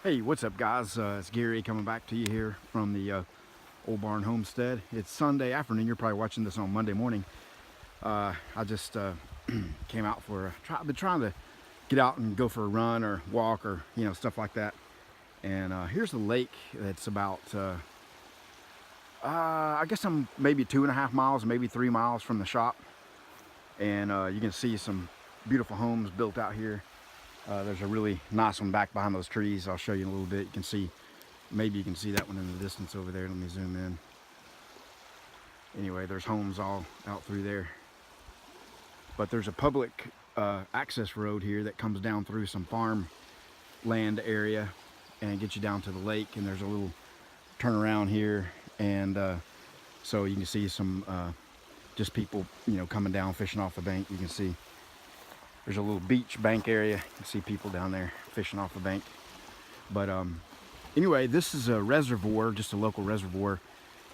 Hey, what's up guys? It's Gary coming back to you here from the Oldbarn Homestead. It's Sunday afternoon. You're probably watching this on Monday morning. I just came out for I've been trying to get out and go for a run or walk or stuff like that. And here's the lake. That's about I guess I'm maybe 2.5 miles, maybe 3 miles from the shop. And you can see some beautiful homes built out here. There's a really nice one back behind those trees. I'll show you in a little bit. You can see, maybe you can see that one in the distance over there. Let me zoom in. Anyway, there's homes all out through there. But there's a public access road here that comes down through some farm land area and gets you down to the lake. And there's a little turnaround here. And so you can see some just people, coming down, fishing off the bank. You can see there's a little beach bank area. You can see people down there fishing off the bank. But anyway, this is a reservoir, just a local reservoir.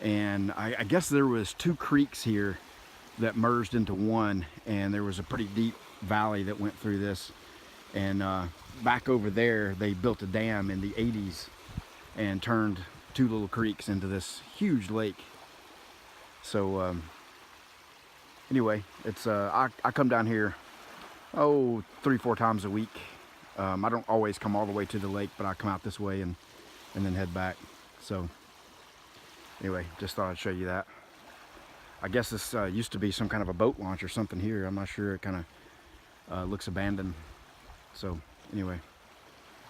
And I guess there was 2 creeks here that merged into one. And there was a pretty deep valley that went through this. And back over there, they built a dam in the 80s and turned 2 little creeks into this huge lake. So anyway, it's I come down here 3-4 times a week. I don't always come all the way to the lake, but I come out this way and then head back. So anyway, just thought I'd show you that. I guess this used to be some kind of a boat launch or something here. I'm not sure. It kind of looks abandoned. So anyway,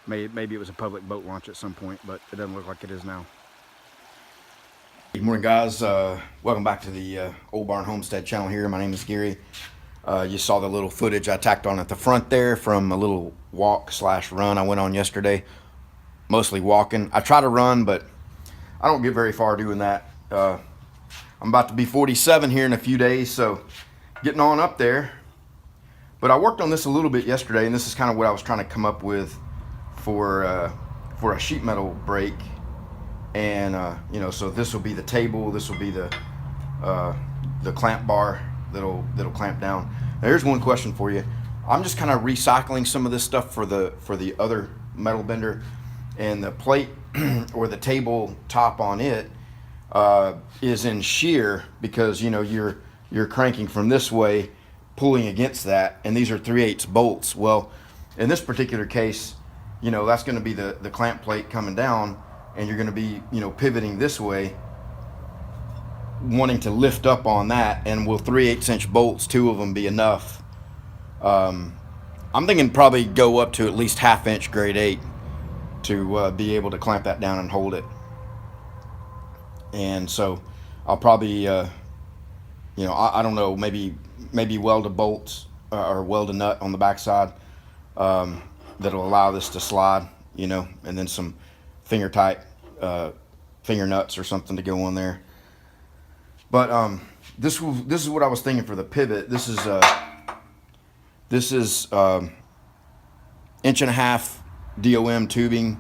maybe it was a public boat launch at some point, but it doesn't look like it is now. Good morning, guys. Welcome back to the Oldbarn Homestead channel here. My name is Gary. You saw the little footage I tacked on at the front there from a little walk/run I went on yesterday. Mostly walking. I try to run, but I don't get very far doing that. I'm about to be 47 here in a few days, so getting on up there. But I worked on this a little bit yesterday, and this is kind of what I was trying to come up with for a sheet metal break. And so this will be the table. This will be the clamp bar that'll clamp down. Now, here's one question for you. I'm just kind of recycling some of this stuff for the other metal bender, and the plate or the table top on it is in shear because you're cranking from this way, pulling against that, and these are 3/8 bolts. Well, in this particular case, that's going to be the clamp plate coming down, and you're going to be pivoting this way, wanting to lift up on that. And will 3/8 inch bolts, 2 of them, be enough? I'm thinking probably go up to at least 1/2 inch grade 8 to be able to clamp that down and hold it. And so I'll probably I don't know, maybe weld a bolt or weld a nut on the backside that'll allow this to slide, and then some finger tight finger nuts or something to go on there. But this is what I was thinking for the pivot. This is 1.5 inch DOM tubing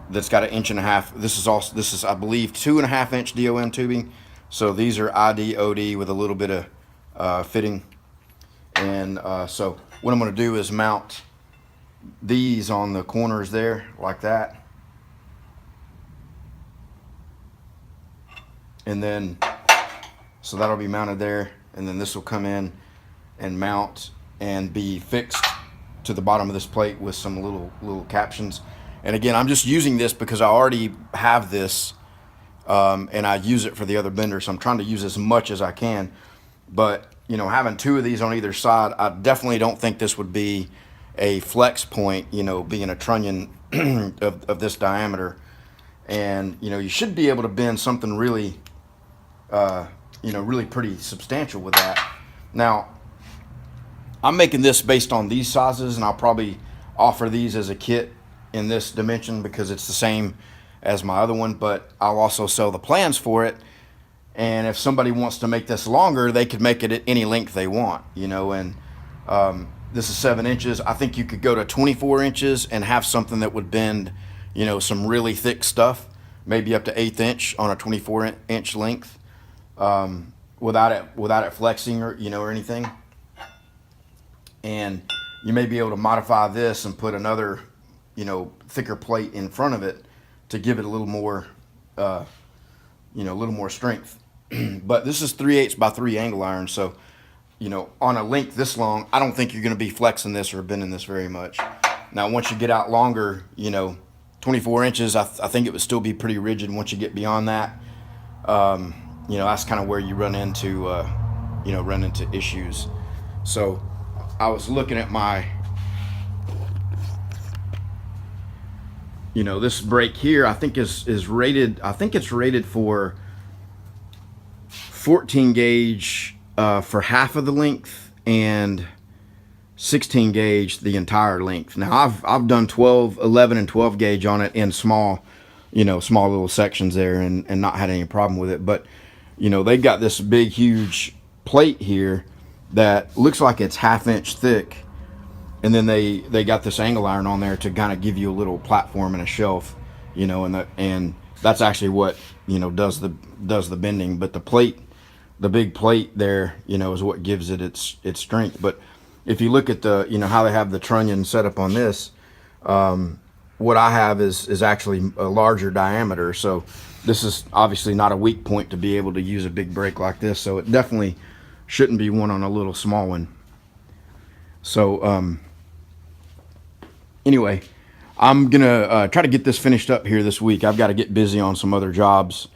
that's got 1.5 inch. This is I believe 2.5 inch DOM tubing. So these are ID OD with a little bit of fitting. And so what I'm going to do is mount these on the corners there like that. And then, so that'll be mounted there, and then this will come in and mount and be fixed to the bottom of this plate with some little captions. And again, I'm just using this because I already have this, and I use it for the other bender, so I'm trying to use as much as I can. But having 2 of these on either side, I definitely don't think this would be a flex point, being a trunnion of this diameter. And you should be able to bend something really really pretty substantial with that. Now, I'm making this based on these sizes, and I'll probably offer these as a kit in this dimension because it's the same as my other one, but I'll also sell the plans for it. And if somebody wants to make this longer, they could make it at any length they want, and this is 7 inches. I think you could go to 24 inches and have something that would bend, some really thick stuff, maybe up to 1/8 inch on a 24 inch length. Without it flexing or anything. And you may be able to modify this and put another you know, thicker plate in front of it to give it a little more, you know, a little more strength. But this is 3/8 by 3 angle iron, so, you know, on a length this long, I don't think you're going to be flexing this or bending this very much. Now, once you get out longer, you know, 24 inches, I think it would still be pretty rigid. Once you get beyond that, you know, that's kind of where you run into, you know, run into issues. So I was looking at my, you know, this brake here, I think is rated, I think it's rated for 14 gauge for half of the length and 16 gauge the entire length. Now I've done 12, 11 and 12 gauge on it in small, you know, small little sections there, and not had any problem with it. But, you know, they've got this big huge plate here that looks like it's 1/2 inch thick, and then they got this angle iron on there to kind of give you a little platform and a shelf, you know, and that's actually what, you know, does the bending. But the plate, the big plate there, you know, is what gives it its strength. But if you look at the, you know, how they have the trunnion set up on this, what I have is actually a larger diameter. So this is obviously not a weak point to be able to use a big brake like this. So it definitely shouldn't be one on a little small one. So anyway, I'm gonna try to get this finished up here this week. I've got to get busy on some other jobs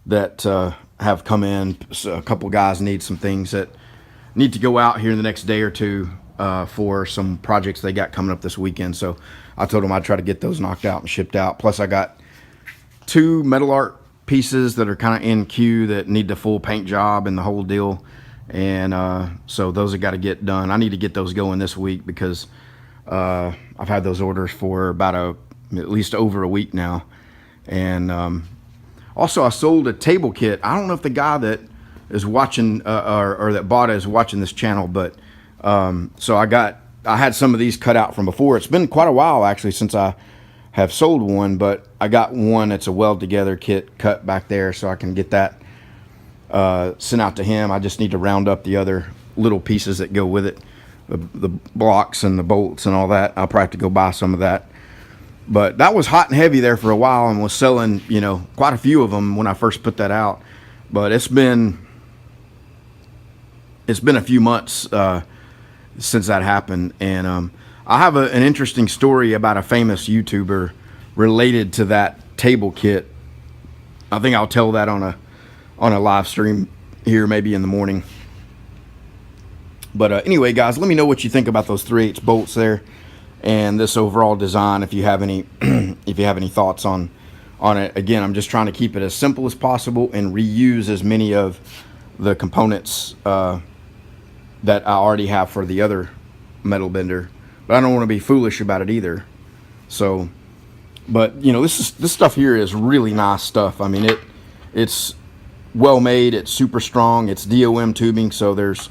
that have come in. So a couple guys need some things that need to go out here in the next day or two for some projects they got coming up this weekend. So I told them I'd try to get those knocked out and shipped out. Plus I got 2 metal art pieces that are kind of in queue that need the full paint job and the whole deal. And so those have got to get done. I need to get those going this week because I've had those orders for about at least over a week now. And also I sold a table kit. I don't know if the guy that is watching or that bought it is watching this channel, but so I had some of these cut out from before. It's been quite a while actually since I have sold one, but I got one that's a weld together kit cut back there, so I can get that sent out to him. I just need to round up the other little pieces that go with it, the blocks and the bolts and all that. I'll probably have to go buy some of that. But that was hot and heavy there for a while and was selling, you know, quite a few of them when I first put that out. But it's been a few months since that happened. And I have an interesting story about a famous YouTuber related to that table kit. I think I'll tell that on a live stream here maybe in the morning. But anyway, guys, let me know what you think about those 3/8 bolts there and this overall design. If you have any if you have any thoughts on it. Again, I'm just trying to keep it as simple as possible and reuse as many of the components that I already have for the other metal bender, but I don't want to be foolish about it either. So, but you know, this stuff here is really nice stuff. I mean, it's well made, it's super strong, it's DOM tubing, so there's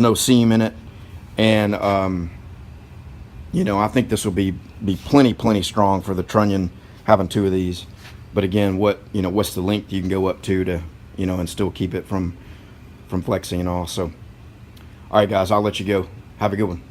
no seam in it. And you know, I think this will be plenty strong for the trunnion, having 2 of these. But again, what's the length you can go up to, you know, and still keep it from flexing and all. So all right guys, I'll let you go. Have a good one.